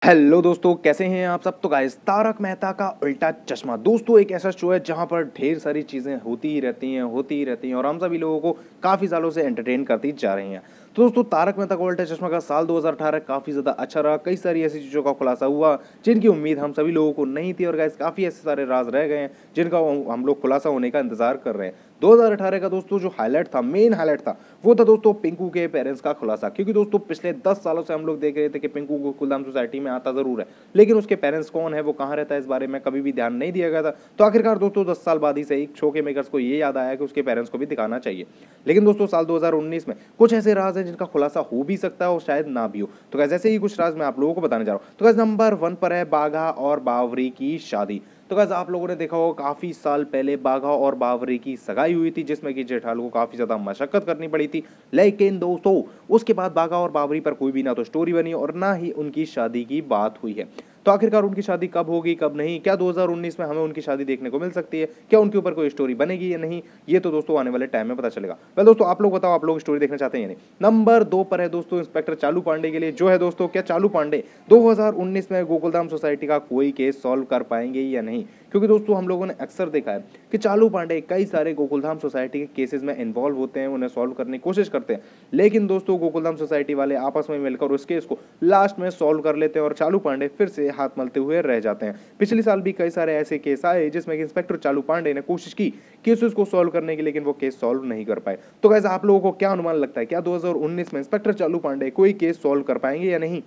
Hello दोस्तों, कैसे हैं आप सब। तो गाइस, तारक मेहता का उल्टा चश्मा दोस्तों एक ऐसा शो है जहां पर ढेर सारी चीज़ें होती ही रहती हैं और हम सभी लोगों को काफ़ी सालों से एंटरटेन करती जा रही हैं। तो दोस्तों, तारक मेहता का उल्टा चश्मा का साल 2018 काफ़ी ज़्यादा अच्छा रहा। कई सारी ऐसी चीज़ों का खुलासा हुआ जिनकी उम्मीद हम सभी लोगों को नहीं थी और गाइस काफ़ी ऐसे सारे राज रह गए हैं जिनका हम लोग खुलासा होने का इंतजार कर रहे हैं। 2018 का दोस्तों जो हाईलाइट था, मेन हाईलाइट था, वो था दोस्तों पिंकू के पेरेंट्स का खुलासा। क्योंकि दोस्तों पिछले 10 सालों से हम लोग देख रहे थे कि पिंकू गोकुलधाम सोसाइटी में आता ज़रूर है, लेकिन उसके पेरेंट्स कौन है, वो कहाँ रहता है, इस बारे में कभी भी ध्यान नहीं दिया गया था। तो आखिरकार दोस्तों 10 साल बाद ही से एक शो के मेकर्स को ये याद आया कि उसके पेरेंट्स को भी दिखाना चाहिए। लेकिन दोस्तों साल 2019 में कुछ ऐसे राज हैं जिनका खुलासा हो भी सकता है और शायद ना भी हो। तो गाइस ऐसे ही कुछ राज मैं आप लोगों को बताने जा रहा हूँ। तो गाइस नंबर 1 पर है बाघा और बावरी की शादी। तो गाइस आप लोगों ने देखा होगा काफी साल पहले बाघा और बावरी की सगाई हुई थी, जिसमें कि जेठालाल को काफी ज्यादा मशक्कत करनी पड़ी थी। लेकिन दोस्तों उसके बाद बाघा और बावरी पर कोई भी ना तो स्टोरी बनी और ना ही उनकी शादी की बात हुई है। तो आखिरकार उनकी शादी कब होगी कब नहीं, क्या 2019 में हमें उनकी शादी देखने को मिल सकती है, क्या उनके ऊपर कोई स्टोरी बनेगी या नहीं, ये तो दोस्तों आने वाले टाइम में पता चलेगा। वेल दोस्तों आप लोग बताओ, आप लोग स्टोरी देखना चाहते हैं या नहीं। नंबर 2 पर है दोस्तों इंस्पेक्टर चालू पांडे के लिए, जो है दोस्तों क्या चालू पांडे 2019 में गोकुलधाम सोसाइटी का कोई केस सॉल्व कर पाएंगे या नहीं। क्योंकि दोस्तों हम लोगों ने अक्सर देखा है कि चालू पांडे कई सारे गोकुलधाम सोसाइटी के केसेस में इन्वॉल्व होते हैं, उन्हें सॉल्व करने की कोशिश करते हैं, लेकिन दोस्तों गोकुलधाम सोसाइटी वाले आपस में मिलकर उस केस को लास्ट में सॉल्व कर लेते हैं और चालू पांडे फिर से हाथ मलते हुए रह जाते हैं। पिछले साल भी कई सारे ऐसे केस आए जिसमें कि इंस्पेक्टर चालू पांडे ने कोशिश की केसेस को सॉल्व करने की, लेकिन वो केस सॉल्व नहीं कर पाए। तो गाइस आप लोगों को क्या अनुमान लगता है, क्या 2019 में इंस्पेक्टर चालू पांडे कोई केस सॉल्व कर पाएंगे या नहीं।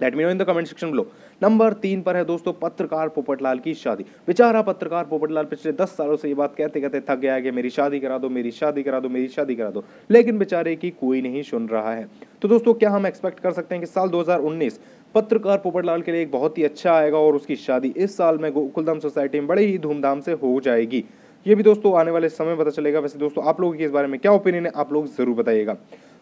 Let me know in the comment section below. Number 3 पर है दोस्तों पत्रकार पोपटलाल की शादी। बेचारा पत्रकार पोपटलाल पिछले 10 सालों से ये बात कहते कहते थक गया है कि मेरी शादी करा दो, मेरी शादी करा दो, मेरी शादी करा दो, लेकिन बेचारे की कोई नहीं सुन रहा है। तो दोस्तों क्या हम एक्सपेक्ट कर सकते हैं कि साल 2019 पत्रकार पोपटलाल के लिए एक बहुत ही अच्छा आएगा और उसकी शादी इस साल में गोकुलधाम सोसाइटी में बड़े ही धूमधाम से हो जाएगी। ये भी दोस्तों आने वाले समय पता चलेगा। वैसे दोस्तों आप लोगों की इस बारे में क्या ओपिनियन है, आप लोग जरूर बताइएगा।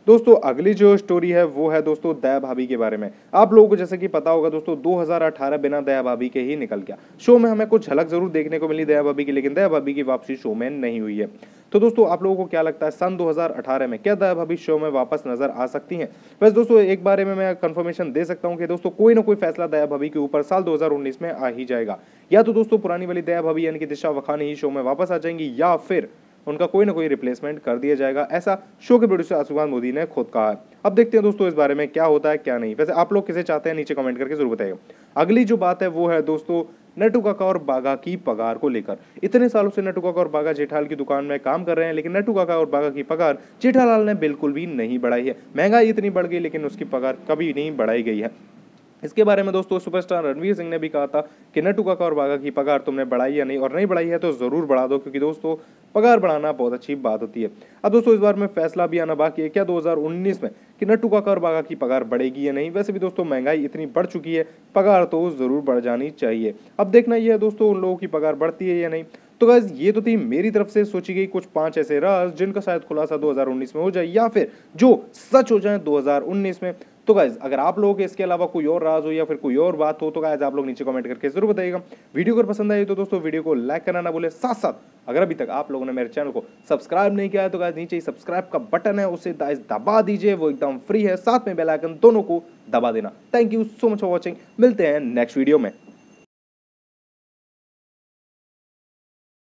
दोस्तों अगली जो स्टोरी है वो है दोस्तों दया भाभी के बारे में। आप लोगों को जैसे कि पता होगा दोस्तों 2018 बिना दया भाभी के ही निकल गया। शो में हमें कुछ झलक जरूर देखने को मिली दया भाभी की, लेकिन दया भाभी की वापसी शो में नहीं हुई है। तो दोस्तों आप लोगों को क्या लगता है, सन 2018 में क्या दया भाभी शो में वापस नजर आ सकती हैं। वैसे दोस्तों एक बारे में मैं कंफर्मेशन दे सकता हूं कि दोस्तों कोई ना कोई फैसला दया भाभी के ऊपर साल 2019 में आ ही जाएगा। या तो दोस्तों पुरानी वाली दया भाभी यानी कि दिशा वखानी ही शो में वापस आ जाएंगी, या फिर उनका कोई ना कोई रिप्लेसमेंट कर दिया जाएगा। ऐसा शो के प्रोड्यूसर आशुभान मोदी ने खुद कहा है। अब देखते हैं दोस्तों इस बारे में क्या होता है क्या नहीं। वैसे आप लोग किसे चाहते हैं नीचे कमेंट करके जरूर बताइएगा। अगली जो बात है वो है दोस्तों नट्टू काका और बाघा की पगार को लेकर। इतने सालों से नट्टू काका और बाघा जेठालाल की दुकान में काम कर रहे हैं, लेकिन नट्टू काका और बाघा की पगार जेठालाल ने बिल्कुल भी नहीं बढ़ाई है। महंगाई इतनी बढ़ गई लेकिन उसकी पगार कभी नहीं बढ़ाई गई है। इसके बारे में दोस्तों सुपरस्टार रणवीर सिंह ने भी कहा था कि नट्टू काका और बाघा की पगार तुमने बढ़ाई या नहीं, और नहीं बढ़ाई है तो जरूर बढ़ा दो, क्योंकि दोस्तों पगार बढ़ाना बहुत अच्छी बात होती है। अब दोस्तों इस बार में फैसला भी आना बाकी है क्या 2019 में कि नट्टू काका और बाघा की पगार बढ़ेगी या नहीं। वैसे भी दोस्तों महंगाई इतनी बढ़ चुकी है, पगार तो जरूर बढ़ जानी चाहिए। अब देखना यह है दोस्तों उन लोगों की पगार बढ़ती है या नहीं। तो गाइस ये तो थी मेरी तरफ से सोची गई कुछ 5 ऐसे राज जिनका शायद खुलासा 2019 में हो जाए या फिर जो सच हो जाए 2019 में। तो गाइज अगर आप लोगों के इसके अलावा कोई और राज हो या फिर कोई और बात हो तो गाइज आप लोग नीचे कमेंट करके जरूर बताइएगा। वीडियो अगर पसंद आई तो दोस्तों वीडियो को लाइक करना ना भूले। साथ साथ अगर अभी तक आप लोगों ने मेरे चैनल को सब्सक्राइब नहीं किया है तो गाइज नीचे ही सब्सक्राइब का बटन है, उसे दबा दीजिए, वो एकदम फ्री है। साथ में बेल आइकन दोनों को दबा देना। Thank you so much for watching. मिलते हैं नेक्स्ट वीडियो में।